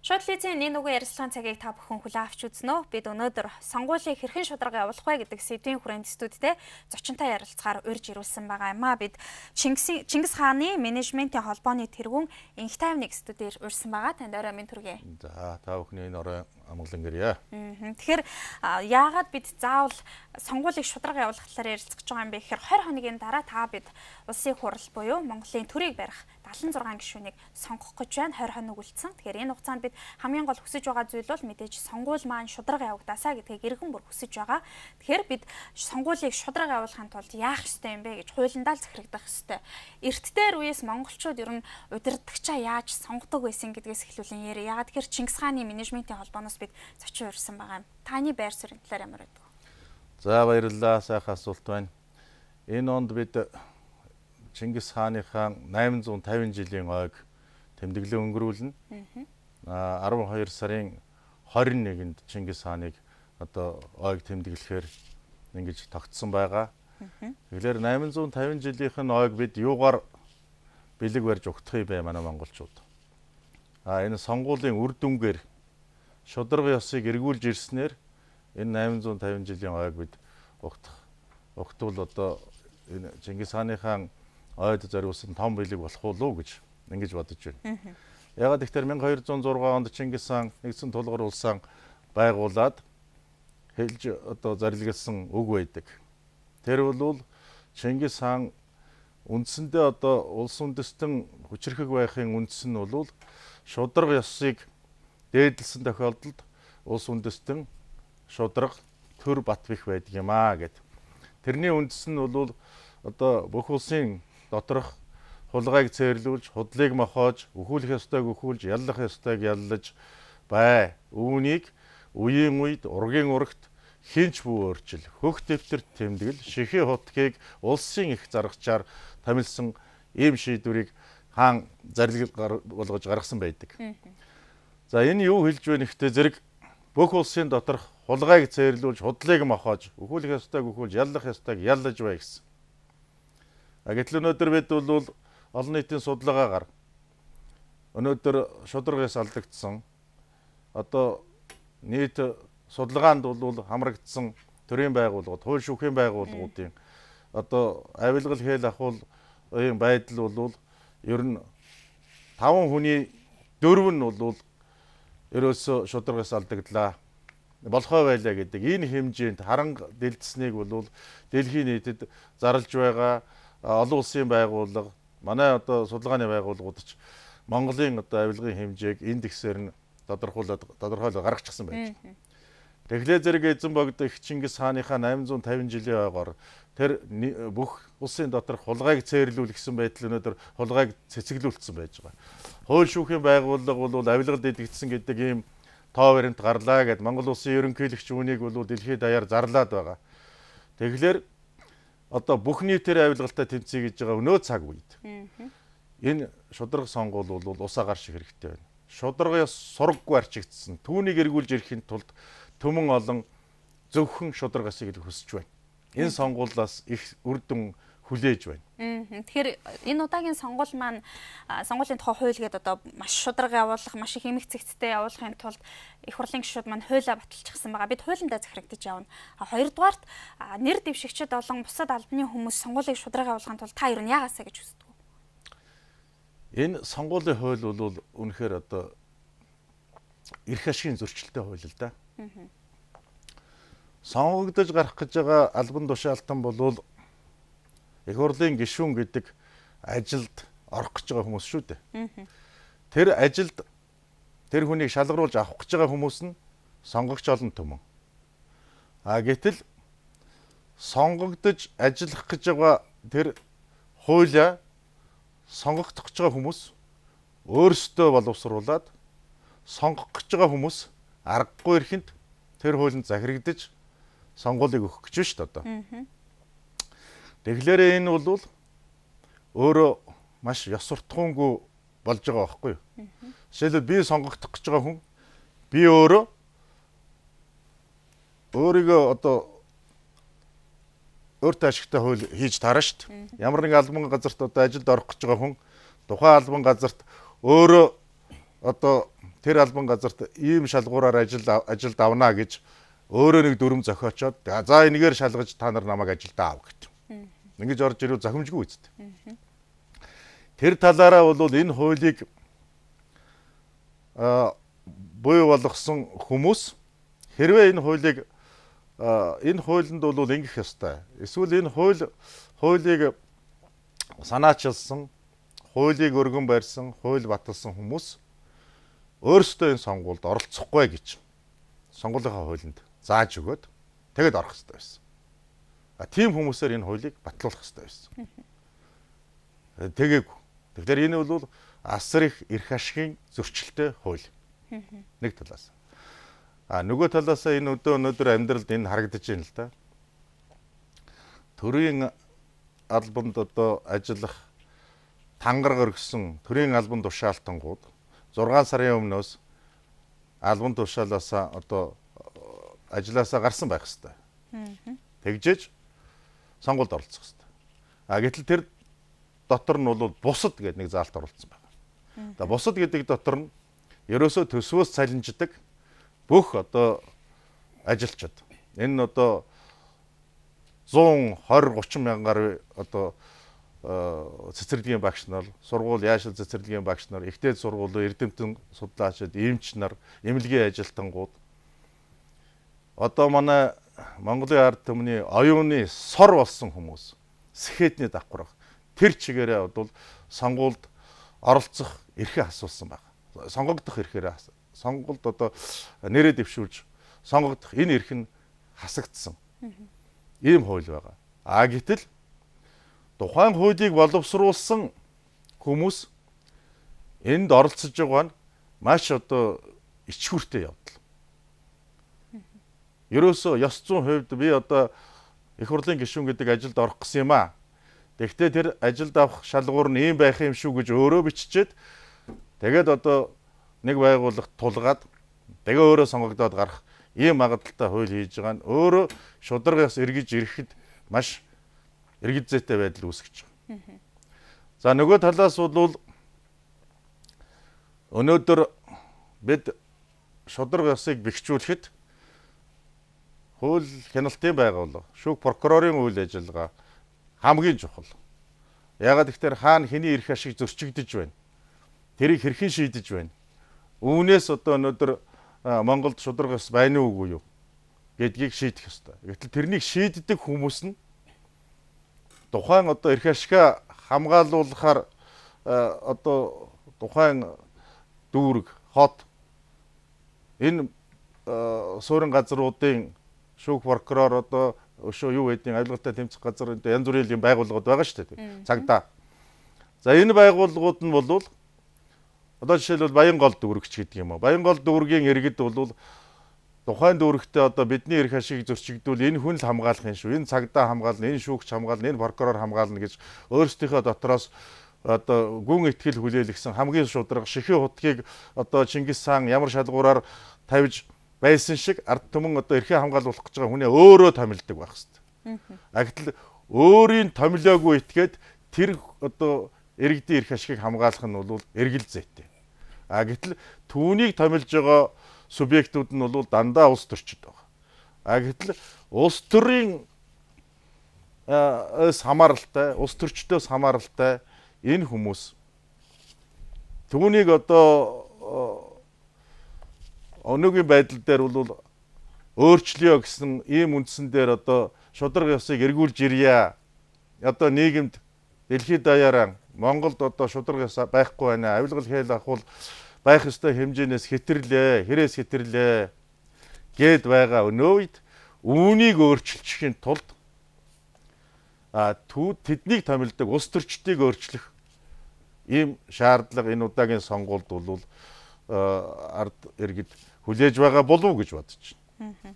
Шууд лизийн энэ үгүй ярилцлагын цагийг та бүхэн хүлээн авч үзнэ үү? Бид өнөөдөр сонгуулийг хэрхэн шударга явуулах вэ гэдэг сэдвийн хүрээнд студидтэй зочинтой ярилцахаар урьж ирүүлсэн байгаа юм а. Бид Чингис хааны менежментийн холбооны тэргүүн Инх тайвныг студиэр урьсан байгаа. Танд орой минь төргий. За та бүхний энэ орой амгалан гэрье. Тэгэхээр яагаад бид заавал сонгуулийг шударга явуулах талаар ярилцах гэж байгаа юм бэ гэхээр 20 хоногийн дараа та бид улсын хурал буюу Монголын төрийг барих 76 гишүүнийг сонгох гэж байна. 20 хоног үлдсэн. Тэгэхээр энэ хугацаанд бид хамгийн гол хүсэж байгаа зүйл бол мэдээж сонгуул маань шударга явагдаасаа гэдгийг иргэн бүр хүсэж байгаа. Тэгэхээр бид сонгуулийг шударга явуулахын тулд яах ёстой юм бэ гэж хуулиндаа л захирагдах ёстой. Эрт дээр үеэс монголчууд ер нь удирдагчаа яаж сонгодог байсан гэдгээс эхлүүлэн яриа. Яагаад тэгэхээр Чингис хааны менежментийн холбооноос бид зочин урьсан байгаа юм. Таны байр суурийн талаар ямар байдаг вэ? За баярлалаа, сайхан асуулт байна. Энэ онд бид Чингис хааныхаа 850 жилийн ойг тэмдэглэн өнгөрүүлнэ. 12 сарын 21-нд Чингис хааныг одоо ойг тэмдэглэхээр ингэж тогтсон байгаа. Тэгэхээр 850 жилийнх нь ойг бид юугаар бэлэг барьж өгдөх юм бэ манай монголчууд. Энэ сонгуулийн үр дүнгээр шударга ёсыг эргүүлж ирснээр энэ 850 жилийн ойг бид өгтвөл одоо энэ Чингис хааныхаа ойд зориулсан том бэлэг болох уу гэж ингэж бодож байна. Ягаад гэвэл 1206 онд Чингис хаан нэгдсэн тулгуур улсаа байгуулад хэлж одоо зарилгалсан үг байдаг. Тэр бол Чингис хаан үндсэндээ одоо улс үндэстэн хүчирхэг байхын үндэс нь бол шударга ёсыг дээдлсэн тохиолдолд улс үндэстэн шударга төр бат бих байдаг юм аа гэд. Тэрний үндэс нь бол одоо бүх улсын доторх хулгайг цээрлүүлж, худлыг мохоож, өхүүлэх ёстойг өхүүлж, яллах ёстойг яллаж бай. Үүнийг үеийн үед ургийн урагт хинч бүү өөрчил, хөх дэвтэрт тэмдэглэл, шихээ хутгийг улсын их заргачаар томилсон ийм шийдвэрийг хаан зарилгал болгож гаргасан байдаг. За энэ юу хэлж байна гэхдээ зэрэг бүх улсын доторх хулгайг цээрлүүлж, худлыг мохоож, өхүүлэх ёстойг өхүүлж, яллах ёстойг яллаж бай гэсэн. Гэтэл өнөөдөр бид бол олон нийтийн судалгаагаар өнөөдөр шударгаас алдагдсан одоо нийт судалгаанд бол хамрагдсан төрийн байгууллагууд, хууль шүүхийн байгууллагуудын одоо авилгал хэл ахуулын байдал бол ер нь 5 хүний 4 нь бол ерөөсө шударгаас алдагдлаа болохоо байлаа гэдэг энэ хэмжээнд харанга дэлгэснийг бол дэлхийн нийтэд зарлж байгаа олон улсын байгууллага манай одоо судалгааны байгууллагууд ч Монголын одоо авилгын хэмжээг индексээр нь тодорхойлоод гаргачихсан байж байна. Тэгэхээр зэрэг эзэн богд их Чингис хааныхаа 850 жилийн ойгоор тэр бүх улсын доторх хулгайг цээрлүүлсэн байтал өнөөдөр хулгайг цэцэглүүлсэн байж байгаа. Хууль шүүхийн байгууллага бол авилгал дэлгэгдсэн гэдэг ийм тоо баримт гарлаа гэд Монгол улсын ерөнхийлөгч үүнийг бол дэлхийд даяар зарлаад байгаа. Тэгэхээр одоо бүх нийтээр авилгалтай тэмцэе гэж байгаа өнөө цаг үед энэ шударга сонгуул бол усаа гарч хэрэгтэй байна. Шударга ёс сургаггүй арчигдсан. Түүнийг эргүүлж ирэхин тулд төмөн олон зөвхөн шударгасыг л хүсэж байна. Энэ сонгуулиас их үр дүн хүлээж байна. Тэгэхээр энэ удаагийн сонгуул маань сонгуулийн тухай хууль гэдэг одоо маш шударга явуулах, маш их эмх цэгцтэй явуулахын тулд их хурлын гишүүд маань хуулиа баталчихсан байгаа. Бид хуулиндаа захирагдаж явна. Хоёрдугаарт нэр дэвшигчид болон бусад албаны хүмүүс сонгуулийг шударга явуулахын тулд та ер нь яагаасаа гэж үздэг вэ? Энэ сонгуулийн хууль бол үнэхээр одоо эрх ашигын зөрчилтэй хууль л да. Сонгогдож гарах гэж байгаа албан тушаалтан бол их хурлын гишүүн гэдэг ажилд орох гэж байгаа хүмүүс шүү дээ. Тэр ажилд тэр хүнийг шалгаруулж авах гэж байгаа хүмүүс нь сонгогч олон түмэн. Гэтэл сонгогдож ажиллах гэж байгаа тэр хуулиа сонгогдох гэж байгаа хүмүүс өөрсдөө боловсруулад сонгох гэж байгаа хүмүүс аргагүй ирэхэнд тэр хуулинд захирагдаж сонгуулийг өгөх гэж байна шүү дээ одоо. Тэгэхээр энэ бол өөрөө маш ёс суртахуунгүй болж байгаа байхгүй юу? Жишээлбэл би сонгогдох гэж байгаа хүн би өөрийгөө одоо өөртөө ашигтай хууль хийж таарна шүү дээ. Ямар нэг албан газарт одоо ажилд орох гэж байгаа хүн тухайн албан газарт өөрөө одоо тэр албан газарт ийм шалгуураар ажилд авна гэж өөрөө нэг дүрм зохиочоод за энэгээр шалгаж та нар намайг ажилд аав гэв. Ингэж орж ирвэл зохимжгүй үст. Тэр талаараа бол энэ хуулийг буй болгосон хүмүүс хэрвээ энэ хуулинд бол ингэх ёстой. Эсвэл энэ хуулийг санаачилсан, хуулийг өргөн барьсан, хууль баталсан хүмүүс өөрсдөө энэ сонгуульд оролцохгүй гэж сонгуулийн хуулинд зааж өгөөд тэгэд орох хэрэгтэй байсан. Тийм хүмүүсээр энэ хуулийг батлуулах хэрэгтэй байсан. Тэгээгүй. Тэгэхээр энэ бол асар их эрх ашигын зөрчилтэй хууль. Нэг талаас. Нөгөө талаас энэ өнөөдөр амьдралд энэ харагдаж байна л да. Төрийн албанд ажиллах тангараг өргөсөн төрийн албан тушаалтангууд 6 сарын өмнөөс албан тушаалаасаа ажилласаа гарсан байх хэвээр. Тэгжээж сонгуульд оролцох хэвээр. Гэтэл тэр дотор нь бол бусад гэдэг нэг заалт оруулсан байна. Бусад гэдэг дотор нь ерөөсөө төсвөөс цалинждаг бүх ажилчид. Энэ 120-30 мянгаар цэцэрлэгийн багш нар, сургууль яашил цэцэрлэгийн багш нар, ихтэй сургуулийн эрдэмтэн судлаачид, эмч нар, эмнэлгийн ажилтнууд манай Монголын ард түмний оюуны сор болсон хүмүүс, сэхэтний давхар тэр чигээрээ бол сонгуульд оролцох эрхээ асуусан байна. Сонгогдох эрхээрээ сонгуульд нэрээ дэвшүүлж сонгогдох энэ эрх нь хасагдсан. Ийм хууль байгаа. Гэтэл тухайн хуулийг боловсруулсан хүмүүс энд оролцож байгаа нь маш ичгүүртэй явдал. Ерөөсөө ёс зүйн хувьд би их хурлын гишүүн гэдэг ажилд орох гэсэн юм аа. Тэгвэл тэр ажилд авах шалгуур нь ийм байх юм шүү гэж өөрөө биччихэд тэгээд нэг байгууллагт тулгаад тэгээ өөрөө сонгогдоод гарах ийм магадaltaй хууль хийж байгаа нь өөрөө шударгаас эргэж ирэхэд маш эргэзээтэй байдал үүсгэж байгаа. За нөгөө талаас бол өнөөдөр бид шударгасыг бэхжүүлэхэд хууль хяналтын байгууллага, шүүх прокурорын үйл ажиллагаа хамгийн чухал. Яагаад гэвэл хаана хэний эрх ашиг зөрчигдөж байна. Тэрийг хэрхэн шийдэж байна. Үүнээс өнөөдөр Монголд шударгаас байна уугүй юу гэдгийг шийдэх ёстой. Гэтэл тэрнийг шийддэг хүмүүс нь тухайн эрх ашигаа хамгаалуулахаар тухайн дүүрэг, хот энэ суурин газруудын шүүх прокурор юу гэдэг авилгалтай тэмцэх газар янз бүрийн байгууллагууд байгаа шүү дээ. Цагдаа. За энэ байгууллагууд нь бол жишээлбэл Баянгол дүүрэгч гэдэг юм уу. Баянгол дүүргийн иргэд бол тухайн дүүрэгтээ бидний эрх ашиг зөрчигдвэл энэ хүн л хамгаалах юм шүү. Энэ цагдаа хамгаална, энэ шүүгч хамгаална, энэ прокурор хамгаална гэж өөрсдийнхөө дотроос гүн итгэл хүлээлгсэн хамгийн шударга шихийн хутгийг Чингис хаан ямар шалгуураар тавьж байсан шиг ард түмэн эрхээ хамгаалуулах гэж байгаа хүнээ өөрөө томилдог байх хэвээр. Гэтэл өөрийн томилоогүй итгээд тэр иргэдийн эрх ашигыг хамгаалах нь бол эргэл зүйтэй. Гэтэл түүнийг томилж байгаа субъектууд нь бол дандаа улс төрчид байгаа. Гэтэл улс төрийн хамааралтай, улс төрчдөөс хамааралтай энэ хүмүүс түүнийг өнөөгийн байдал дээр бол өөрчлөё гэсэн ийм үндсэн дээр шударга ёсыг эргүүлж ирье. Нийгэмд дэлхийд даяараа Монголд шударга ёс байхгүй байна. Авилгал хэл ахвал байх ёстой хэмжээнээс хэтэрлээ, хэрээс хэтэрлээ гэд байгаа өнөө үед үүнийг өөрчилчихийн тулд тэднийг томилдог улс төрчдийг өөрчлөх ийм шаардлага энэ удаагийн сонгуульд бол ард иргэд хүлээж байгаа болов уу гэж бодож байна.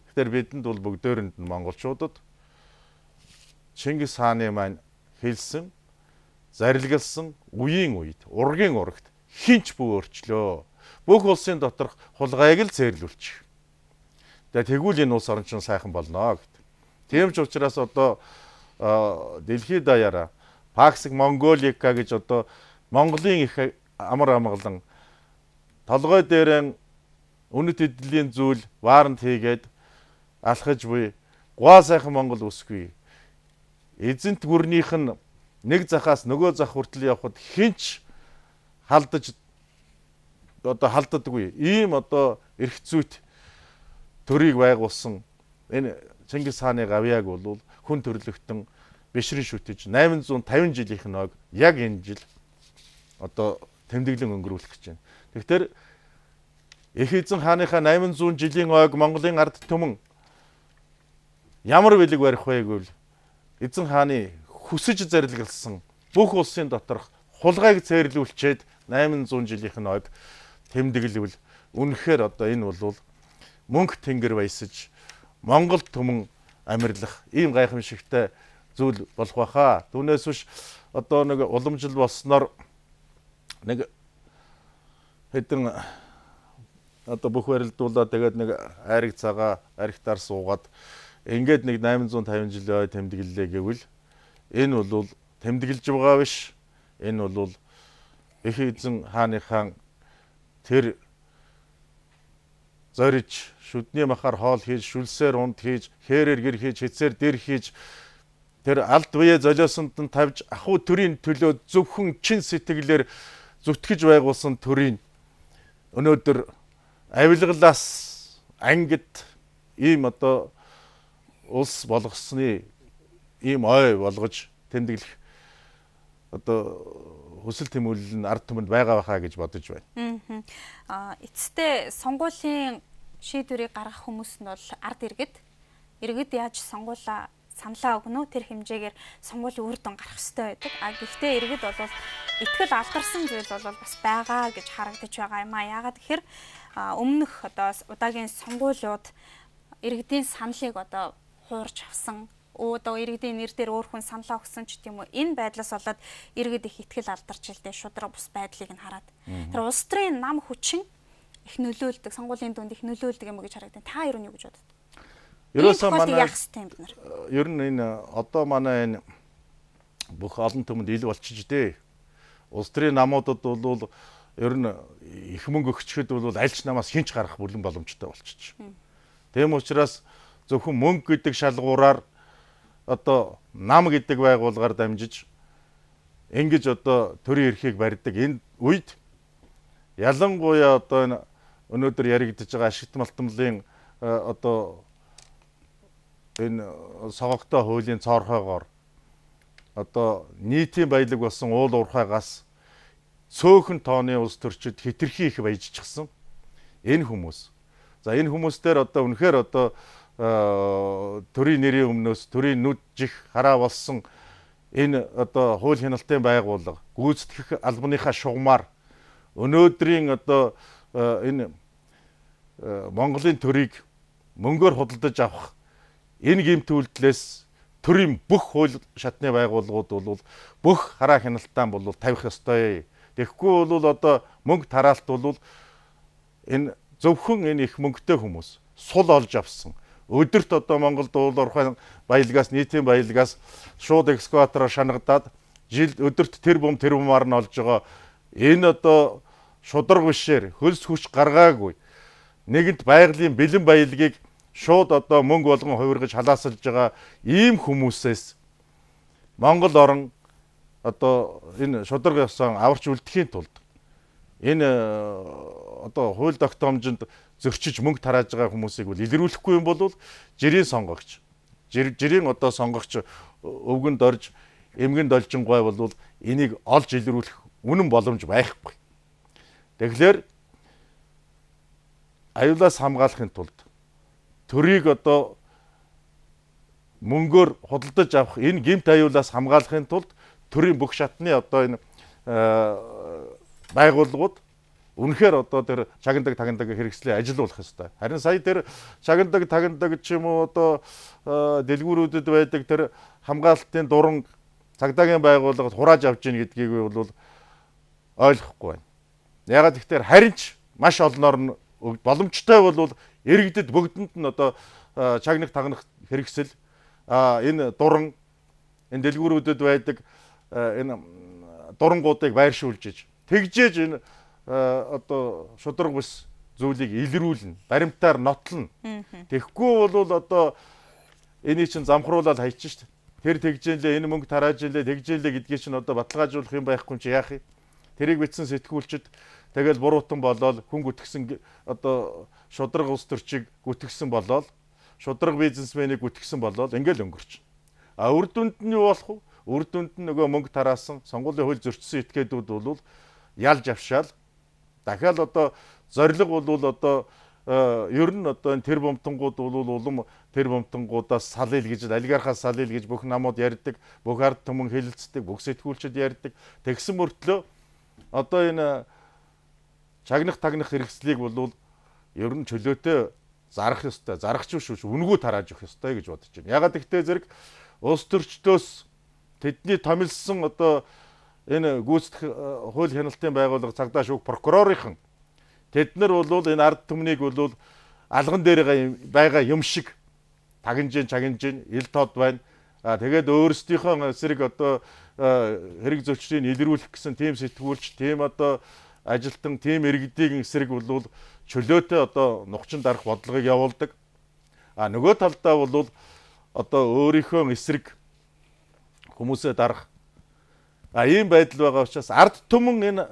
Тэгэхээр бидэнд бол бүгдөөрэнд нь монголчуудад Чингис хааны маань хэлсэн, зарилгалсан үеийн үед, ургийн урагт хинч бүү өөрчлөө. Бүх улсын доторх хулгайг л зээрлүүлчих. Тэгвэл энэ улс орн чинь сайхан болно гэдэг. Тийм ч учраас дэлхийд даяараа Паксиг Монголика гэж Монголын их амар амгалан толгой дээрээ үнэт эдлийн зүйл ваарнд хийгээд алхаж буй гуа сайхан Монгол үсгүй. Эзэнт гүрнийх нь нэг захаас нөгөө зах хүртэл явхад хинч халддаггүй. Ийм эрх зүйт төрийг байгуулсан энэ Чингис хааны гавьяаг бол хүн төрлөختөн бишрэн шүтэж 850 жилийнх нь яг энэ жил тэмдэглэн өнгөрүүлэх гэж байна. Тэгэхээр Их эзэн хааныхаа 800 жилийн Монголын ард түмэн ямар бэлэг барих вэ гэвэл эзэн хааны хүсэж зарилгалсан бүх улсын доторх хулгайг цээрлүүлчихэд 800 жилийнх нь тэмдэглэвэл үнэхээр энэ бол мөнх тэнгэр баясаж Монгол түмэн амьрлах ийм гайхамшигтай зүйл болох байхаа. Түүнээс биш нэг уламжил болсноор нэг хэдэн бүх барилдуулаад тэгээд нэг айраг цагаа архитаар суугаад ингээд нэг 850 жилийн тэмдэглэлээ гэвэл энэ бол тэмдэглэж байгаа биш. Энэ бол их эзэн хааныхаа тэр зориж шүдний махаар хоол хийж, шүлсээр унд хийж, хээрээр гэр хийж, хэцээр дэр хийж тэр алд бие золиосонд нь тавьж ахуй төрийн төлөө зөвхөн чин сэтгэлээр зүтгэж байгуулсан төрийн өнөөдөр авилгалаас ангид ийм улс болгосны ийм ой болгож тэмдэглэх хүсэл тэмүүлэл нь ард түмэнд байгаа байхаа гэж бодож байна. Эцэстээ сонгуулийн шийдвэрийг гаргах хүмүүс нь бол ард иргэд яаж сонгуулаа саналаа өгнө тэр хэмжээгээр сонгуулийн үр дүн гарах ёстой байдаг. Гэхдээ иргэд бол итгэл алдарсан зүйл бол бас байгаа гэж харагдаж байгаа юм аа. Яагаад гэхээр өмнөх удаагийн сонгуулиуд иргэдийн саналыг хуурж авсан иргэдийн нэр дээр өөр хүн саналаа өгсөн ч гэдэм үү. Энэ байдлаас болоод иргэд их итгэл алдарч илдэ шудраг бус байдлыг нь хараад. Тэр улс төрийн нам хүчин их нөлөөлдөг, сонгуулийн дүнд их нөлөөлдөг юм уу гэж харагдана. Та юу гэж бодод? Ерөөсөө манай ер нь энэ манай энэ бүх олон түмэнд ил болчих дээ. Улс төрийн намуудад бол ер нь их мөнгө өгчөд бол альч намаас хинч гарах бүлэн боломжтой болчих. Тийм учраас зөвхөн мөнгө гэдэг шалгуураар нам гэдэг байгууллагаар дамжиж ингэж төрийн эрхийг барьдаг энэ үед ялангуяа өнөөдөр яригдж байгаа ашигт малтмлын энэ согогтой хуулийн цоорхойгоор нийтийн баялаг болсон уул уурхайгаас цөөхөн тооны улс төрчид хэтэрхий их баяжчихсан энэ хүмүүс. За энэ хүмүүстээр үнэхээр төрийн нэрийн өмнөөс төрийн нүд жих хараа болсон энэ хууль хяналтын байгууллага гүйцэтгэх албаныхаа шугамар өнөөдрийн энэ Монголын төрийг мөнгөөр худалдаж авах энэ гэмт үйлдэлээс төрийн бүх хууль шатны байгууллагууд бол бүх хараа хяналтаан бол тавих ёстой. Тэгэхгүй бол мөнгө тараалт бол энэ зөвхөн энэ их мөнгөтэй хүмүүс сул олж авсан. Өдөрт Монголд уул уурхай баялгаас нийтийн баялгаас шууд экскаватороор шанагдаад жил өдөрт тэр бумаар нь олж байгаа энэ шудраг бишээр хөлс хүч гаргаагүй нэгэнт байгалийн бэлэн баялагийг шууд мөнгө болгон хувиргаж халаасалж байгаа ийм хүмүүсээс Монгол орн энэ шудраг ёсон аварч үлдэхийн тулд энэ хууль тогтоомжинд зөрчиж мөнгө тарааж байгаа хүмүүсийг бол илрүүлэхгүй юм бол жирийн сонгогч сонгогч өвгөнд орж эмгэнд олжингой бол энийг олж илрүүлэх үнэн боломж байхгүй. Тэгэхээр аюулаас хамгаалахын тулд төрийг мөнгөөр худалдаж авах энэ гэмт аюулаас хамгаалахын тулд төрийн бүх шатны энэ байгууллагууд үнэхээр тэр чагнадаг тагнадаг хэрэгслээ ажилуулах ёстой. Харин сая тэр чагнадаг тагнадаг ч юм уу дэлгүүрүүдэд байдаг тэр хамгаалалтын дуран цагдаагийн байгууллагад хурааж авч ийн гэдгийг бол ойлгохгүй байна. Ягаад гэвэл харин ч маш олноор нь боломжтой бол иргэдэд бүгдэнд нь чагнах тагнах хэрэгсэл энэ дуран энэ дэлгүүрүүдэд байдаг энэ дурангуудыг байршуулж тэгжээж энэ одоо шудраг бус зүйлийг илрүүлнэ, баримтаар нотлно. Тэгэхгүй бол одоо энийг чинь замхруулаад хайчих шүү дээ. Тэр тэгжээлээ энэ мөнгө тараажээлээ тэгжээлээ гэдгийг чинь одоо баталгаажуулах юм байхгүй чи яах юм? Тэрийг бичсэн сэтгүүлчд тэгэл буруутан болоод хүн гүтгсэн одоо шудраг улс төрчийг гүтгсэн болоод шудраг бизнесменийг гүтгсэн болоод ингээл өнгөрч. А үр дүнд нь юу болох вэ? Үр дүнд нь нөгөө мөнгө тараасан сонгуулийн хууль зөрчсөн этгээдүүд бол ялж авшаал дахиад одоо зориг бол одоо ер нь одоо энэ тэр бомтонгууд бол улам тэр бомтонгуудаас салъя гэж олигархаас салъя гэж бүх намууд ярьдаг, бүх ард түмэн хэлэлцдэг, бүх сэтгүүлчид ярьдаг. Тэгсэн мөртлөө одоо энэ чагнах тагнах хэрэгслийг бол ер нь чөлөөтэй зарах ёстой, зарахч биш үнгүү тарааж өгөх ёстой гэж бодож байна. Ягаад гэвэл зэрэг улс төрчдөөс тэдний томилсон одоо энэ гүйцэтгэх хууль хяналтын байгууллага цагдаа шүүх прокурорынхан тэд нар бол энэ ард түмнийг бол алган дээр байгаа юм шиг тагнжин чагнжин ил тод байна. Тэгээд өөрсдийнхөө эсрэг одоо хэрэг зөрчлийн илрүүлэх гэсэн тийм сэтгүүлч, тийм одоо ажилтан, тийм иргэдийн эсрэг бол чөлөөтэй одоо нухчин дарах бодлогыг явуулдаг. Нөгөө талдаа бол одоо өөрийнхөө эсрэг хүмүүсээ дарах ийм байдал байгаа учраас ард түмэн энэ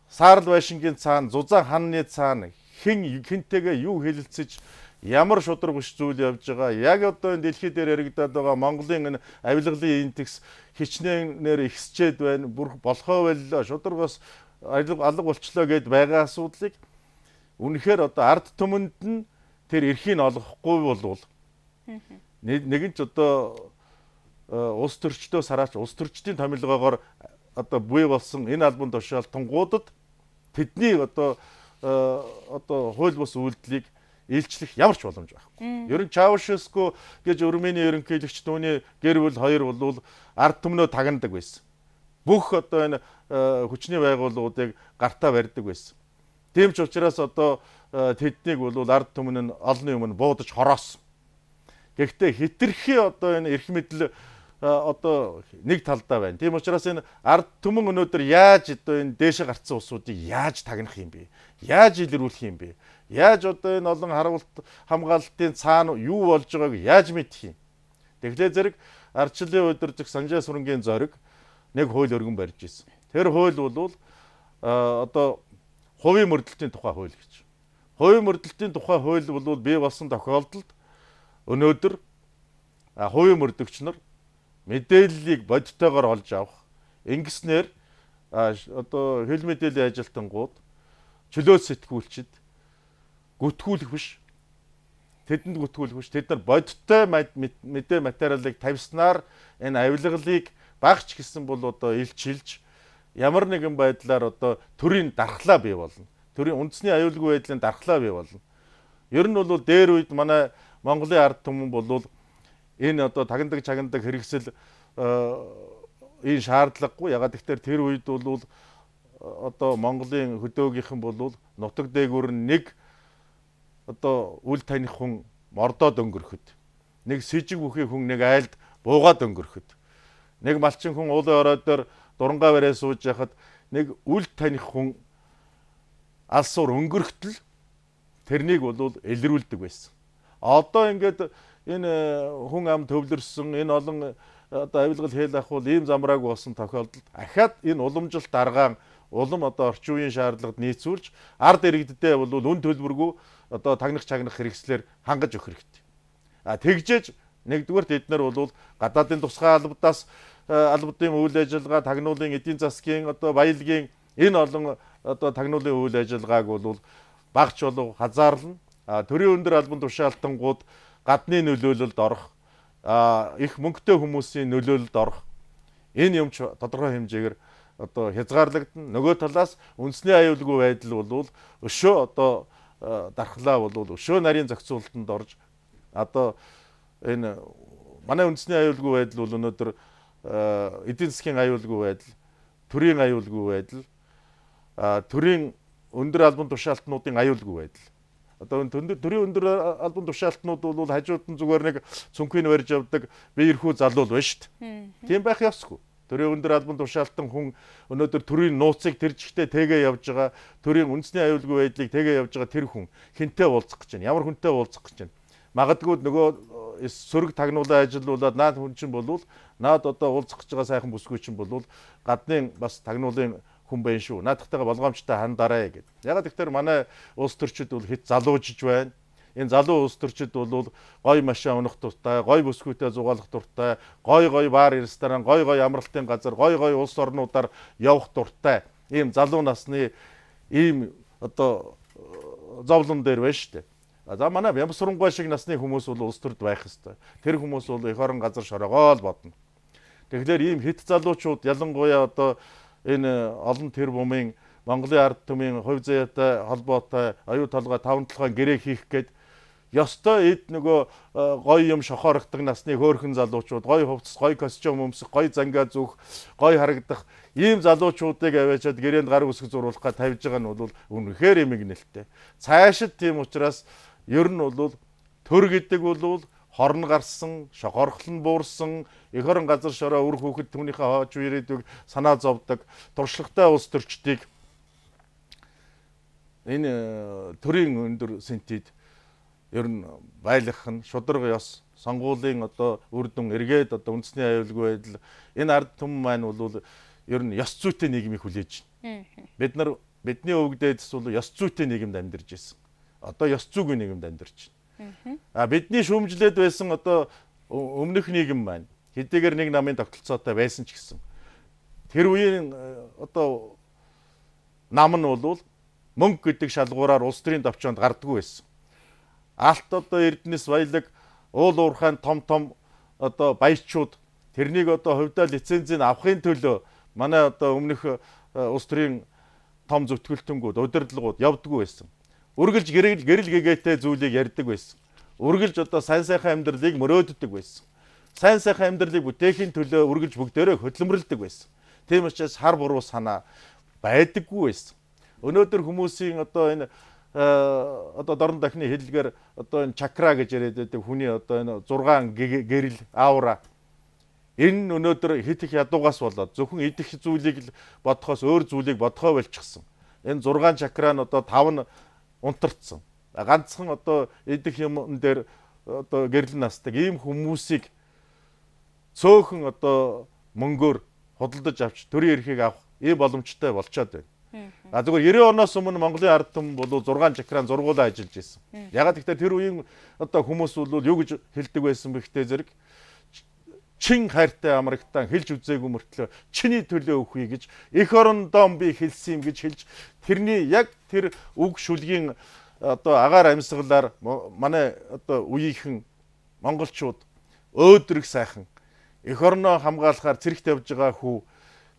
Саарл Байшингийн цаана, Зузаан хааны цаана хинтэйгээ юу хэлэлцэж ямар шудраг биш зүйл явж байгаа. Яг одоо энэ дэлхий дээр яригдаад байгаа Монголын энэ авилгалын индекс хичнээнээр ихсчээд байна. Бүр болохоо боллоо. Шудраг бас алга болчлоо гэд байгаа асуудлыг үнэхээр одоо ард түмэнд нь тэр эрхийг олгохгүй бол нэгэн ч одоо улс төрчдөөс хараач улс төрчдийн томилгоогоор одоо буй болсон энэ албан тушаалтангуудад тэдний одоо хууль бус үйлдэлийг илчлэх ямар ч боломж байхгүй. Ер нь Чаушеску гэж Урмени ерөнхийлөгч түүний гэр бүл хоёр бол ард түмнөө тагнадаг байсан. Бүх одоо энэ хүчний байгууллагуудыг гартаа барьдаг байсан. Тийм ч учраас одоо тэднийг бол ард түмэн нь олонний өмнө буудаж хороосон. Гэхдээ хитрхи одоо энэ эрх мэдэл одоо нэг талдаа байна. Тийм учраас энэ ард түмэн өнөөдөр яаж одоо энэ дээшээ гарцсан улсуудыг яаж тагнах юм бэ? Яаж илрүүлэх юм бэ? Яаж одоо энэ олон харуулт хамгаалалтын цаана юу болж байгааг яаж мэдэх юм? Тэгэхээр зэрэг ардчлалын удирдах Санжаа Сүрэнгийн зориг нэг хууль өргөн барьж ирсэн. Тэр хууль бол одоо хувийн мөрдөлтийн тухай хууль гэж. Хувийн мөрдөлтийн тухай хууль бол бий болсон тохиолдолд өнөөдөр хувийн мөрдөгч нар мэдээллийг бодитойгоор олж авах. Ингэснээр одоо хэл мэдээллийн ажилтнууд чөлөө сэтгүүлчид гүтгүүлэх биш. Тэдэнд гүтгүүлэх биш. Тэд нар бодиттой мэдээ материалыг тавьснаар энэ авилгалыг багч гэсэн бол одоо илчилж ямар нэгэн байдлаар одоо төрийн дархлаа бий болно. Төрийн үндэсний аюулгүй байдлын дархлаа бий болно. Ер нь бол дээр үед манай Монголын ард түмэн бол энэ одоо тагнадаг чагнадаг хэрэгсэл энэ шаардлагагүй. Ягаад гэвэл тэр үед бол одоо Монголын хөдөөгийнхэн бол нутаг дээгүүр нэг одоо үл таних хүн мордоод өнгөрөхөд, нэг сэжиг бүхий хүн нэг айлд буугаад өнгөрөхөд, нэг малчин хүн уулын орой дээр дурангаа бариа сууж яхад нэг үл таних хүн алсуур өнгөрөхтөл тэрнийг бол илрүүлдэг байсан. Одоо ингээд энэ хүн ам төвлөрсөн энэ олон одоо авилгал хэл ахвал ийм замрааг болсон тохиолдолд ахаад энэ уламжилт аргаан улам одоо орчин үеийн шаардлагад нийцүүлж ард иргэддээ бол үн төлбөргүй одоо тагнах чагнах хэрэгслэр хангаж өгөх хэрэгтэй. Тэгжээж нэгдүгээр тэд нар бол гадаадын тусгай албадаас албадын үйл ажиллагаа, тагнуулын эдийн засгийн одоо баялагын энэ олон одоо тагнуулын үйл ажиллагааг бол багч болов хазаарлна. Төрийн өндөр албан тушаалтангууд гадны нөлөөлөлд орох, их мөнгөтэй хүмүүсийн нөлөөлөлд орох энэ юм тодорхой хэмжээгээр одоо хязгаарлагдана. Нөгөө талаас үндэсний аюулгүй байдал бол өшөө одоо дархлаа бол өшөө нарийн зохицуулалтанд орж одоо энэ манай үндэсний аюулгүй байдал бол өнөөдөр эдийн засгийн аюулгүй байдал, төрийн аюулгүй байдал, төрийн өндөр албан тушаалтнуудын аюулгүй байдал. Одоо төрийн өндөр албан тушаалтнууд бол хажууд нь зүгээр нэг цүнхийг барьж явдаг бие эрхүү залуу л байна шүү дээ. Тийм байх ёсгүй. Төрийн өндөр албан тушаалтан хүн өнөөдөр төрийн нууцыг тэр жигтэй тэгээ явж байгаа, төрийн үндэсний аюулгүй байдлыг тэгээ явж байгаа тэр хүн хинтээ уулзах гэж байна. Ямар хүнтэй уулзах гэж байна. Магадгүй нөгөө сөрөг тагнуулаа ажилуулад наад хүн чинь болвол наад одоо уулзах гэж байгаа сайхан бүсгүй чинь болвол гадны бас тагнуулын хүн байна шүү. Наадахтайгаа болгоомжтой хандараа гэд. Ягаад гэвэл манай улс төрчид бол хэд залуужж байна. Энэ залуу улс төрчид бол гой машин унах дуртай, гой бүсгүйтэй зугаалах дуртай, гой баар ресторан, гой амралтын газар, гой улс орнуудаар явах дуртай. Ийм залуу насны ийм одоо зовлон дээр байна шүү дээ. За манай Бямбсурангуй шиг насны хүмүүс бол улс төрд байх хэвээр. Тэр хүмүүс бол эх орон газар шороогоо л бодно. Тэгэхээр ийм хэт залуучууд ялангуяа одоо энэ олон тэр бумын Монголын ард түмийн хувь заяатай холбоотой аюу толгой таван толгой гэрээ хийх гээд ёстой эд нөгөө гоё юм шохоорогддог насны хөөрхөн залуучууд, гоё хувцас, гоё костюм өмсөх, гоё зангаа зүөх, гоё харагдах ийм залуучуудыг аваачаад гэрээнд гар үсэг зурулах га тавьж байгаа нь бол үнэхээр эмгэнэлтэй. Цаашид тийм учраас ер нь бол төр гэдэг бол хорн гарсан, шохорхлон буурсан, эх орон газар шороо үр хүүхэд түүнийхээ хооч ирээдүйг санаа зовдөг, туршлагатай улс төрчдийг энэ төрийн өндөр сэнтид ер нь байлгах нь шударга ёс, сонгуулийн одоо үр дүн эргээд одоо үндэсний аюулгүй байдал энэ ард түмэн маань бол ер нь ёс зүйтэй нийгмийг хүлээж байна. Бидний өвгдөөс бол ёс зүйтэй нийгэмд амьдарч ирсэн. Одоо ёс зүйгүй нийгэмд амьдарч байна. Бидний шүүмжлээд байсан одоо өмнөх нийгэм маань хэдийгээр нэг намын тогтолцоотой байсан ч гэсэн тэр үеийн одоо нам нь бол мөнгө гэдэг шалгуураар улс төрийн товчоонд гардггүй байсан. Алт одоо Эрдэнэс баялаг уул уурхайн том одоо баячууд тэрнийг одоо хувьдаа лицензийг авахын төлөө манай одоо өмнөх улс төрийн том зөвтгөлтөнгүүд удирдлагууд явдггүй байсан. Үргэлж гэрэл гэгээтэй зүйлийг ярьдаг байсан. Үргэлж одоо сайн сайхан амьдралыг мөрөөддөг байсан. Сайн сайхан амьдралыг бүтээхийн төлөө үргэлж бүгдээрээ хөдөлмөрлөдөг байсан. Тийм учраас хар буруу санаа байдаггүй байсан. Өнөөдөр хүмүүсийн одоо энэ одоо дорн дахны хэллэгээр одоо энэ чакра гэж яриад байдаг хүний одоо энэ 6 гэрэл аура энэ өнөөдөр хит их ядуугаас болоод зөвхөн идэх зүйлийг л бодохоос өөр зүйлийг бодхоо болчихсон. Энэ 6 чакра нь одоо 5 нь унтарцсан. Ганцхан одоо идэх юм дээр одоо гэрэл насдаг ийм хүмүүсийг цөөхөн одоо мөнгөөр худалдаж авч төрийн эрхийг авах ийм боломжтой болчиход байна. Зүгээр 90 оноос өмнө Монголын ард түмэн бол 6 чакран зургуулаа ажиллаж байсан. Ягаад гэвэл тэр үеийн одоо хүмүүс бол юу гэж хэлдэг байсан бэ гэхдээ зэрэг чин хайртай амрагтан хэлж үзээгүй мөртлөө чиний төлөө өхье гэж эх орондоо би хэлсэн юм гэж хэлж тэрний яг тэр үг шүлгийн одоо агаар амьсгалаар манай одоо үеийнхэн монголчууд өөдрөг сайхан эх орноо хамгаалахаар цэрэгт явж байгаа хүү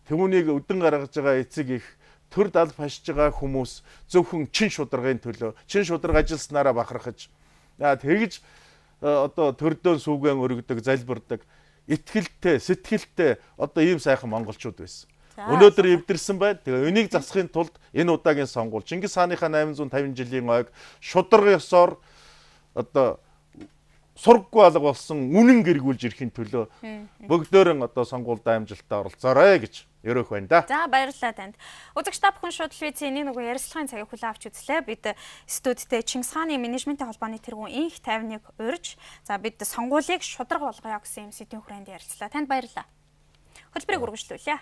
түүнийг өдөн гаргаж байгаа эцэг их төр дал фашиж байгаа хүмүүс зөвхөн чин шударгын төлөө чин шударга ажилласнараа бахархаж тэгж одоо төрдөө сүүгэн өргөдөг залбирдаг итгэлтэй сэтгэлтэй одоо ийм сайхан монголчууд байсан. Өнөөдөр эвдэрсэн байна. Тэгээ энийг засахын тулд энэ удаагийн сонгуул Чингис хааныхаа 850 жилийн ойг шударга ёсоор одоо сургаггүй алга болсон үнэн гэргүүлж ирэхин төлөө бүгдээрэн одоо сонгуульд амжилттай оролцоорой гэж ерөөх байна да. За баярлалаа танд. Үзэгч та бүхэн шууд телевизийн нэг ярилцлагын цагийг хүлээн авч үзлээ. Бид студидтэй Чингис хааны менежментийн холбооны тэргүүн инх тайвныг урьж за бид сонгуулийг шударга болгоё гэсэн юм сэдвийн хүрээнд ярилцлаа. Танд баярлалаа. Хөтөлбөрийг үргэлжлүүлье.